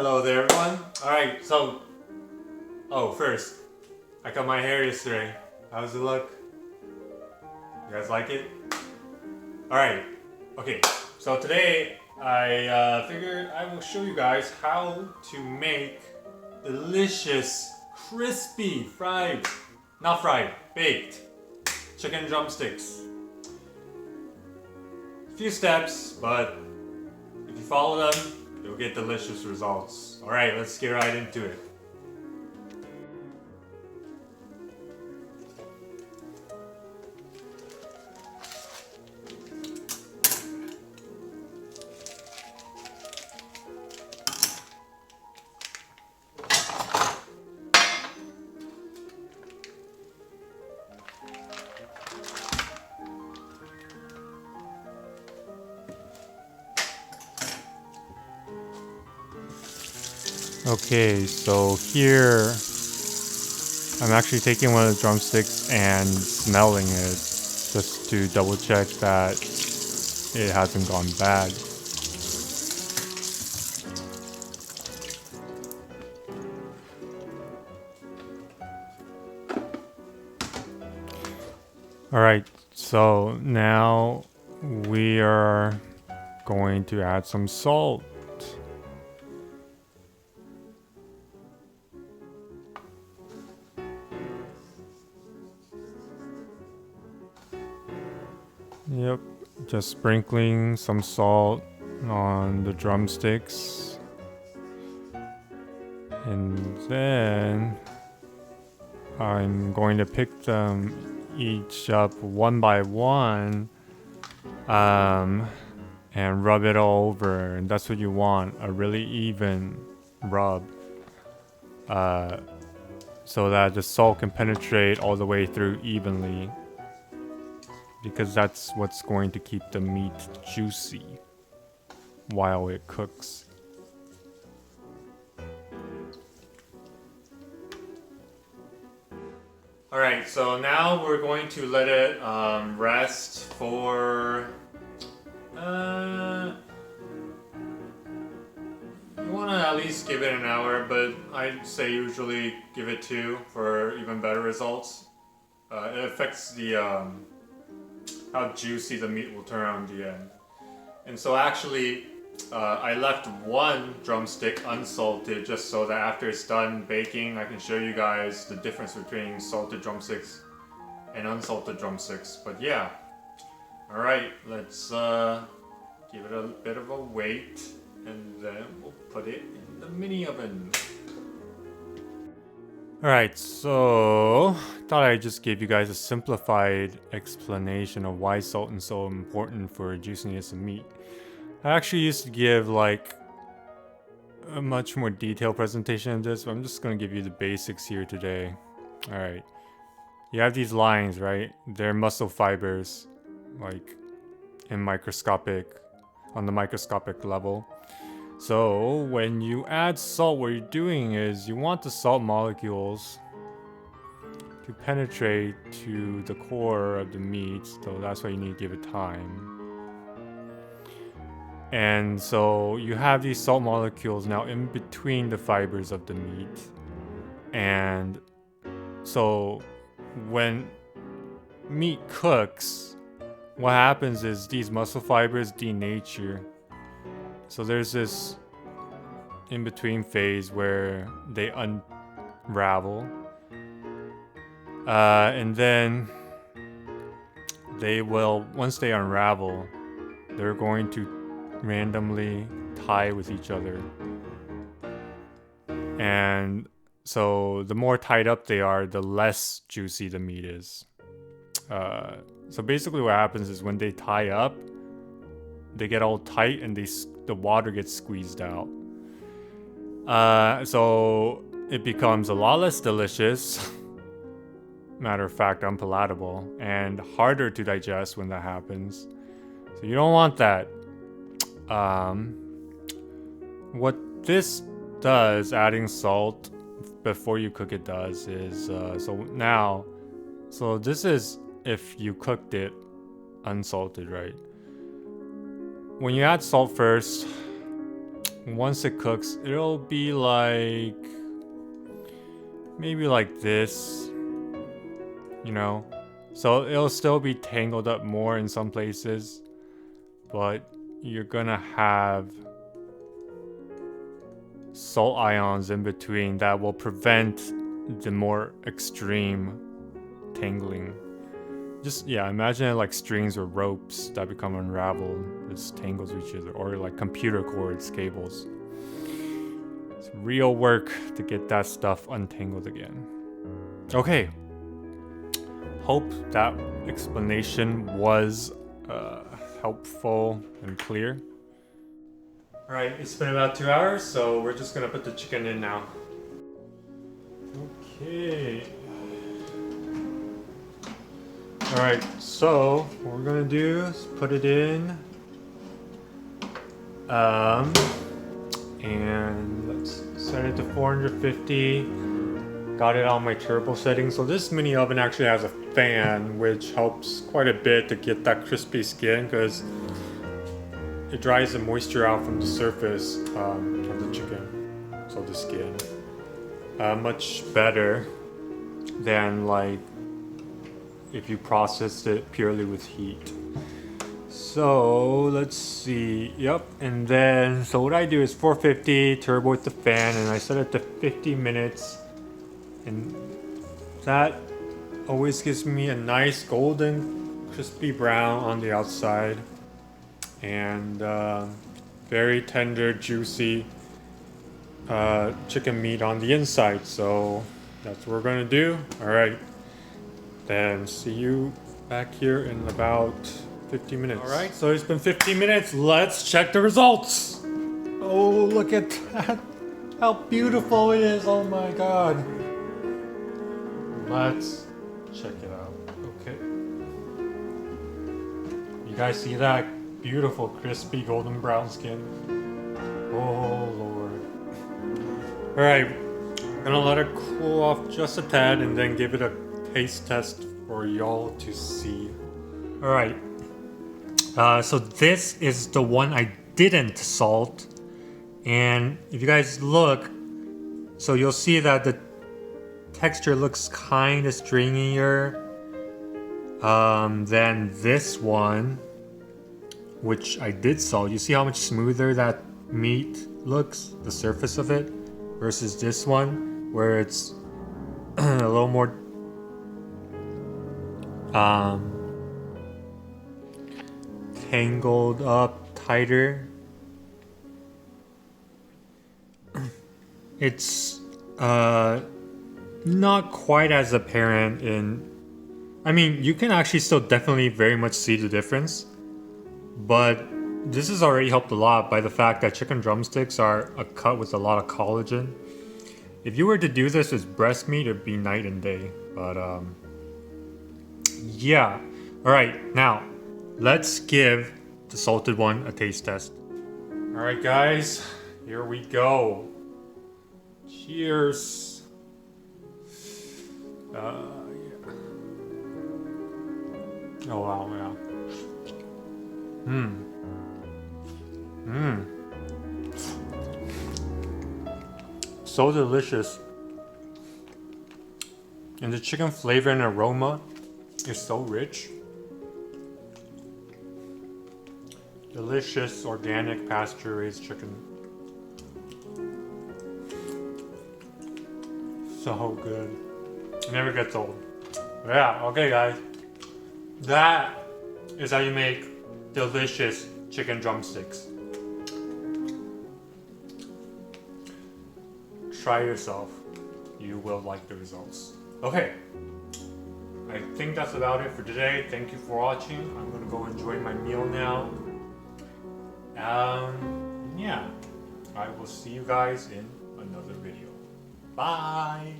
Hello there, everyone. Alright, so... Oh, first, I cut my hair yesterday. How's it look? You guys like it? Alright, okay. So today, I figured I will show you guys how to make delicious, crispy, baked chicken drumsticks. A few steps, but if you follow them, you'll get delicious results. Alright, let's get right into it. Okay, so here I'm actually taking one of the drumsticks and smelling it just to double check that it hasn't gone bad. Alright, so now we are going to add some salt. Yep, just sprinkling some salt on the drumsticks. And then I'm going to pick them each up one by one and rub it all over. And that's what you want, a really even rub. So that the salt can penetrate all the way through evenly. Because that's what's going to keep the meat juicy while it cooks. Alright, so now we're going to let it rest for... you want to at least give it an hour, but I'd say usually give it 2 for even better results. It affects the... how juicy the meat will turn out in the end. And so actually, I left one drumstick unsalted just so that after it's done baking, I can show you guys the difference between salted drumsticks and unsalted drumsticks. But yeah, alright, let's give it a bit of a wait and then we'll put it in the mini oven. Alright, so thought I'd just give you guys a simplified explanation of why salt is so important for juiciness of meat. I actually used to give like a much more detailed presentation of this, but I'm just going to give you the basics here today. Alright, you have these lines, right? They're muscle fibers, like on the microscopic level. So when you add salt, what you're doing is you want the salt molecules to penetrate to the core of the meat, so that's why you need to give it time. And so you have these salt molecules now in between the fibers of the meat. And so when meat cooks, what happens is these muscle fibers denature. So there's this in-between phase where they unravel. And then they will, once they unravel, they're going to randomly tie with each other. And so the more tied up they are, the less juicy the meat is. So basically what happens is when they tie up, they get all tight and the water gets squeezed out. So it becomes a lot less delicious, matter of fact, unpalatable, and harder to digest when that happens. So you don't want that. What this does, adding salt before you cook it does is, so this is if you cooked it unsalted, right? When you add salt first, once it cooks, it'll be like maybe like this, you know. So it'll still be tangled up more in some places, but you're gonna have salt ions in between that will prevent the more extreme tangling. Just, yeah, imagine it like strings or ropes that become unraveled. Just tangles each other, or like computer cords, cables. It's real work to get that stuff untangled again. Okay. Hope that explanation was helpful and clear. Alright, it's been about 2 hours, so we're just gonna put the chicken in now. Okay. Alright, so what we're gonna do is put it in. And let's set it to 450. Got it on my turbo setting. So this mini oven actually has a fan, which helps quite a bit to get that crispy skin, because it dries the moisture out from the surface of the chicken, so the skin. Much better than like if you processed it purely with heat. So let's see, yep, and then so what I do is 450 turbo with the fan, and I set it to 50 minutes, and that always gives me a nice golden crispy brown on the outside, and very tender, juicy chicken meat on the inside. So that's what we're gonna do. All right, then see you back here in about 50 minutes. All right, so it's been 50 minutes. Let's check the results. Oh, look at that. How beautiful it is. Oh my God. Let's check it out. Okay. You guys see that beautiful, crispy, golden brown skin? Oh, Lord. All right, I'm gonna let it cool off just a tad and then give it a taste test for y'all to see. All right. So this is the one I didn't salt, and if you guys look, so you'll see that the texture looks kind of stringier than this one, which I did salt. You see how much smoother that meat looks, the surface of it, versus this one where it's a little more tangled up, tighter. It's not quite as apparent in, I mean, you can actually still definitely very much see the difference, but this has already helped a lot by the fact that chicken drumsticks are a cut with a lot of collagen. If you were to do this with breast meat, it'd be night and day, but yeah. All right, now let's give the salted one a taste test. All right, guys, here we go. Cheers. Yeah. Oh wow, yeah. So delicious. And the chicken flavor and aroma is so rich. Delicious, organic, pasture-raised chicken. So good. It never gets old. Yeah, okay guys. That is how you make delicious chicken drumsticks. Try yourself. You will like the results. Okay. I think that's about it for today. Thank you for watching. I'm gonna go enjoy my meal now. Yeah. I will see you guys in another video. Bye!